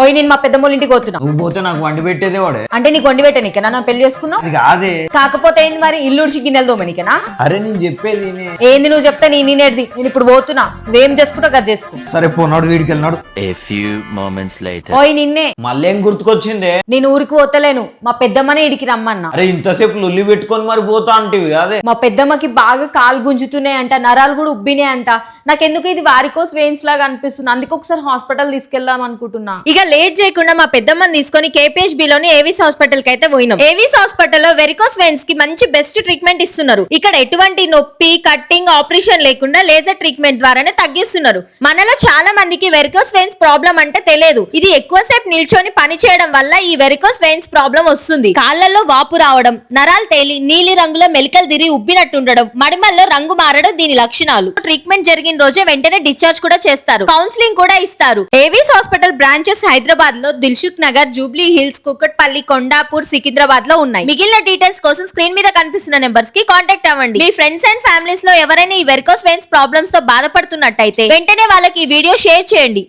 ఓయ్ నేను మా పెద్దమ్మోళ్ళ ఇంటికి పోతున్నా. నువ్వు పోతే నాకు వండి పెట్టేదే వాడే. అంటే నీకు వండి పెట్టానికేనా నన్ను పెళ్లి చేసుకున్నావు? అది కాదే. కాకపోతే ఏంది మరి ఇల్లు ఉడిచి గిన్నెలు దోమనికేనా? అరే నేను చెప్పేది ఏంది నువ్వు చెప్తే నేనేది? నేను ఇప్పుడు పోతున్నా, నువ్వేం చేసుకుంటావు గది చేసుకో. సరే పోనాడు వీడికి వెళ్ళినాడు. A few moments later. ఓయ్ నిన్నే మళ్ళీ ఏం గుర్తుకొచ్చిందే? నేను ఊరికి పోతలేను, మా పెద్దమ్మనే ఇడికి రమ్మన్నా. అరే ఇంతసేపు లొల్లి పెట్టుకొని మరి పోతా అంటివి అదే. మా పెద్దమ్మకి బాగా కాలు గుంజుతున్నాయి అంట, నరాలు కూడా ఉబ్బినాయి అంట. నాకెందుకు ఇది వారికోస్ వెయిన్స్ లాగా అనిపిస్తుంది, అందుకు ఒకసారి హాస్పిటల్ తీసుకెళ్దాం అనుకుంటున్నా. ఇక లేట్ చేయకుండా మా పెద్దమ్మని తీసుకొని KPHB లోని ఏవిస్ హాస్పిటల్ కి అయితే పోయినాం. ఏవిస్ హాస్పిటల్లో వెరికోస్ వెయిన్స్ కి మంచి బెస్ట్ ట్రీట్మెంట్ ఇస్తున్నారు. ఇక్కడ ఎటువంటి నొప్పి, కట్టింగ్, ఆపరేషన్ లేకుండా లేజర్ ట్రీట్మెంట్ ద్వారానే తగ్గిస్తున్నారు. మనలో చాలా మందికి వెరికోస్ వెయిన్స్ ప్రాబ్లం అంటే తెలియదు. ఇది ఎక్కువసేపు నిల్చొని పని చేయడం వల్ల ఈ వెరికోస్ వెయిన్స్ ప్రాబ్లం వస్తుంది. కాళ్లలో వాపు రావడం, నరాలు తేలి నీలి రంగులో మెలికలు తిరిగి ఉబ్బినట్టుండడం, మడిమల్లో రంగు మారడం దీని లక్షణాలు. ట్రీట్మెంట్ జరిగిన రోజే వెంటనే డిశ్చార్జ్ కూడా చేస్తారు, కౌన్సిలింగ్ కూడా ఇస్తారు. ఏవిస్ హాస్పిటల్ బ్రాంచెస్ హైదరాబాద్ లో దిల్సుఖ్ నగర్, జూబ్లీ హిల్స్, కుకట్పల్లి, కొండాపూర్, సికింద్రాబాద్ లో ఉన్నాయి. మిగిలిన డీటెయిల్స్ కోసం స్క్రీన్ మీద కనిపిస్తున్న నెంబర్స్ కి కాంటాక్ట్ అవ్వండి. మీ ఫ్రెండ్స్ అండ్ ఫ్యామిలీస్ లో ఎవరైనా ఈ వెరికోస్ వెయిన్స్ ప్రాబ్లమ్స్ తో బాధపడుతున్నట్టయితే వెంటనే వాళ్ళకి ఈ వీడియో షేర్ చేయండి.